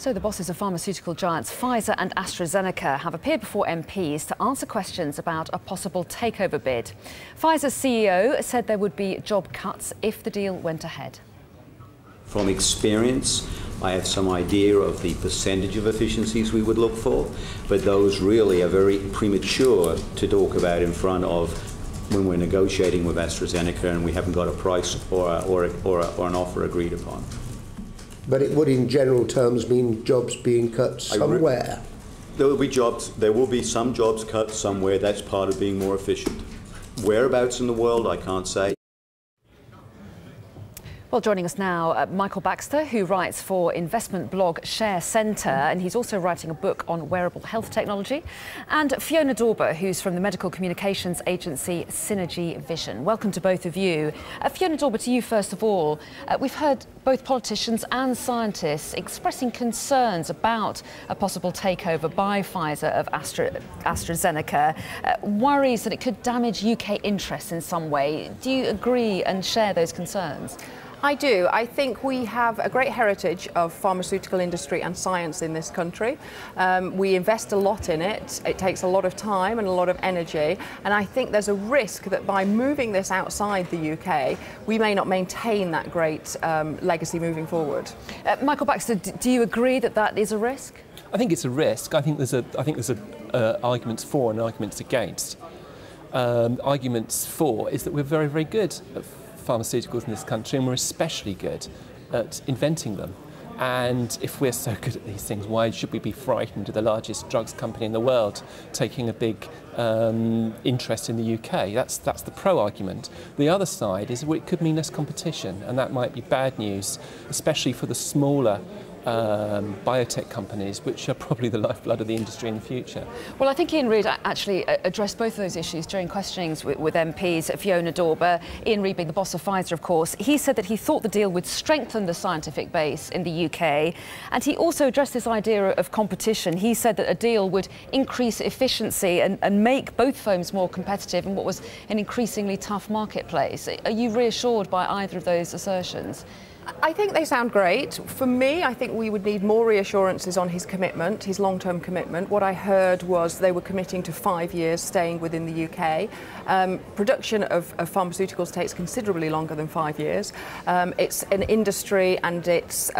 So the bosses of pharmaceutical giants Pfizer and AstraZeneca have appeared before MPs to answer questions about a possible takeover bid. Pfizer's CEO said there would be job cuts if the deal went ahead. From experience, I have some idea of the percentage of efficiencies we would look for, but those really are very premature to talk about in front of when we're negotiating with AstraZeneca and we haven't got a price or an offer agreed upon. But it would, in general terms, mean jobs being cut somewhere. There will be jobs. There will be some jobs cut somewhere. That's part of being more efficient. Whereabouts in the world, I can't say. Well, joining us now, Michael Baxter, who writes for investment blog Share Centre, and he's also writing a book on wearable health technology, and Ffyona Dawber, who's from the medical communications agency Synergy Vision. Welcome to both of you. Ffyona Dawber, to you first of all. We've heard both politicians and scientists expressing concerns about a possible takeover by Pfizer of AstraZeneca, worries that it could damage UK interests in some way. Do you agree and share those concerns? I do. I think we have a great heritage of pharmaceutical industry and science in this country. We invest a lot in it. It takes a lot of time and a lot of energy. And I think there's a risk that by moving this outside the UK, we may not maintain that great legacy moving forward. Michael Baxter, do you agree that that is a risk? I think it's a risk. I think there's arguments for and arguments against. Arguments for is that we're very, very good at pharmaceuticals in this country, and we're especially good at inventing them. And if we're so good at these things, why should we be frightened of the largest drugs company in the world taking a big interest in the UK? That's the pro argument. The other side is it could mean less competition, and that might be bad news, especially for the smaller biotech companies, which are probably the lifeblood of the industry in the future. Well, I think Ian Reid actually addressed both of those issues during questionings with MPs. Ffyona Dawber, Ian Reid being the boss of Pfizer, of course, he said that he thought the deal would strengthen the scientific base in the UK, and he also addressed this idea of competition. He said that a deal would increase efficiency and make both firms more competitive in what was an increasingly tough marketplace. Are you reassured by either of those assertions? I think they sound great. For me, I think we would need more reassurances on his commitment, his long-term commitment. What I heard was they were committing to 5 years staying within the UK. Production of pharmaceuticals takes considerably longer than 5 years. It's an industry and it's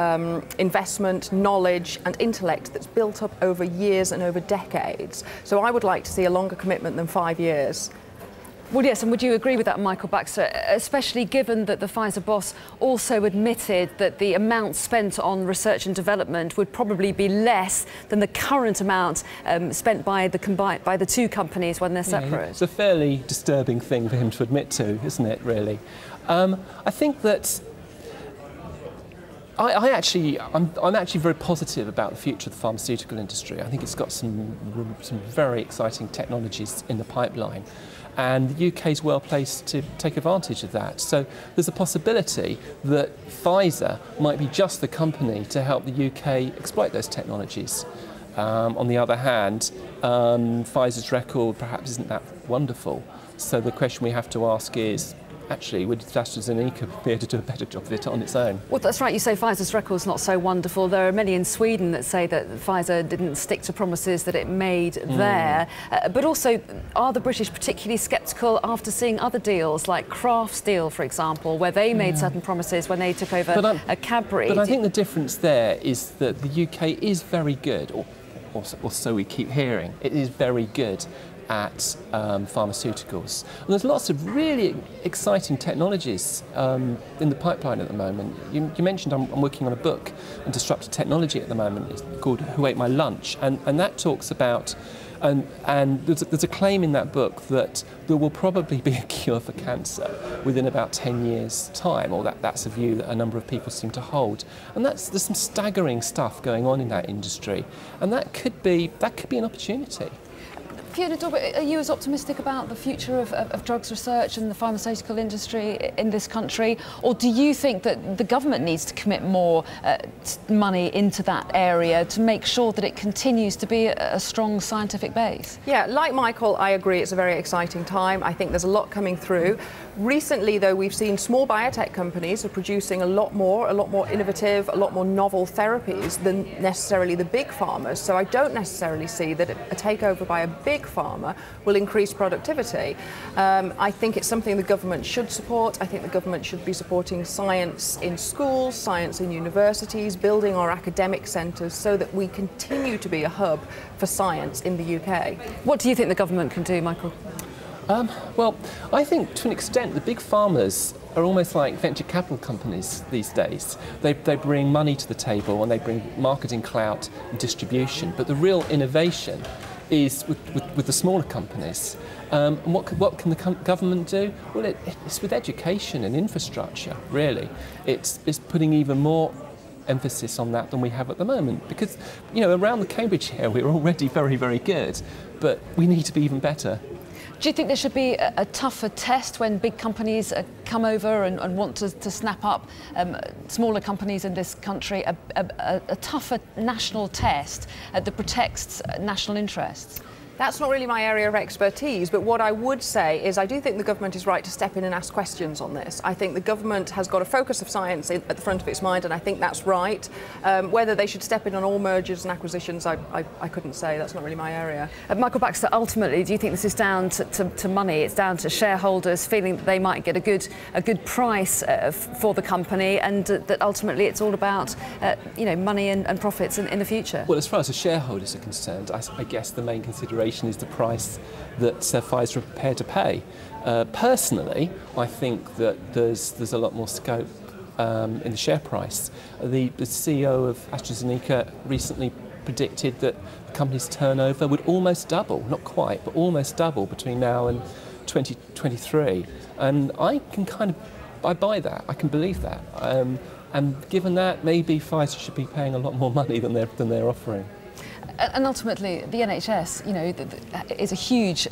investment, knowledge and intellect that's built up over years and over decades. So I would like to see a longer commitment than 5 years. Well, yes, and would you agree with that, Michael Baxter, especially given that the Pfizer boss also admitted that the amount spent on research and development would probably be less than the current amount spent by the two companies when they're separate? Yeah, it's a fairly disturbing thing for him to admit to, isn't it, really? I think that I'm actually very positive about the future of the pharmaceutical industry. I think it's got some very exciting technologies in the pipeline, and the UK is well placed to take advantage of that. So there's a possibility that Pfizer might be just the company to help the UK exploit those technologies. On the other hand, Pfizer's record perhaps isn't that wonderful. So the question we have to ask is, actually, would AstraZeneca be able to do a better job of it on its own? Well, that's right. You say Pfizer's record's not so wonderful. There are many in Sweden that say that Pfizer didn't stick to promises that it made there. But also, are the British particularly sceptical after seeing other deals, like Kraft's deal, for example, where they made certain promises when they took over Cadbury? But I think the difference there is that the UK is very good, or so we keep hearing. It is very good at pharmaceuticals. And there's lots of really exciting technologies in the pipeline at the moment. You mentioned I'm working on a book on disruptive technology at the moment. It's called Who Ate My Lunch? And that talks about, and there's a claim in that book that there will probably be a cure for cancer within about 10 years' time, or that's a view that a number of people seem to hold. And there's some staggering stuff going on in that industry, and that could be an opportunity. Ffyona Dawber, are you as optimistic about the future of drugs research and the pharmaceutical industry in this country, or do you think that the government needs to commit more money into that area to make sure that it continues to be a strong scientific base? Yeah, like Michael, I agree it's a very exciting time. I think there's a lot coming through. Recently, though, we've seen small biotech companies are producing a lot more innovative, a lot more novel therapies than necessarily the big pharmas. So I don't necessarily see that a takeover by a big pharma will increase productivity. I think it's something the government should support. I think the government should be supporting science in schools, science in universities, building our academic centres so that we continue to be a hub for science in the UK. What do you think the government can do, Michael? Well, I think to an extent the big pharmas are almost like venture capital companies these days. They bring money to the table and they bring marketing clout and distribution, but the real innovation is with the smaller companies. And what can the government do? Well, it's with education and infrastructure, really. It's putting even more emphasis on that than we have at the moment, because, you know, around the Cambridge area we're already very, very good, but we need to be even better. Do you think there should be a tougher test when big companies come over and want to snap up smaller companies in this country, a tougher national test that protects national interests? That's not really my area of expertise, but what I would say is I do think the government is right to step in and ask questions on this. I think the government has got a focus of science at the front of its mind, and I think that's right. Whether they should step in on all mergers and acquisitions, I couldn't say. That's not really my area. Michael Baxter, ultimately, do you think this is down to money? It's down to shareholders feeling that they might get a good price for the company, and that ultimately it's all about money and profits in the future? Well, as far as the shareholders are concerned, I guess the main consideration is the price that Pfizer are prepared to pay. Personally, I think that there's a lot more scope in the share price. The CEO of AstraZeneca recently predicted that the company's turnover would almost double, not quite, but almost double between now and 2023. And I buy that. I can believe that. And given that, maybe Pfizer should be paying a lot more money than they're offering. And ultimately, the NHS, is a huge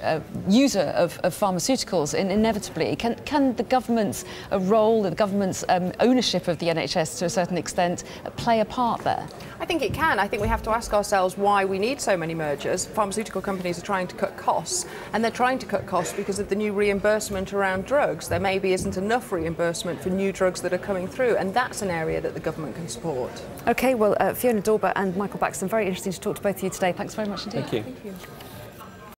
user of pharmaceuticals, and inevitably, can the government's role, the government's ownership of the NHS to a certain extent play a part there? I think it can. I think we have to ask ourselves why we need so many mergers. Pharmaceutical companies are trying to cut costs, and they're trying to cut costs because of the new reimbursement around drugs. There maybe isn't enough reimbursement for new drugs that are coming through, and that's an area that the government can support. OK, well, Ffyona Dawber and Michael Baxter, very interesting to talk to both of you today. Thanks very much indeed. Thank you. Thank you.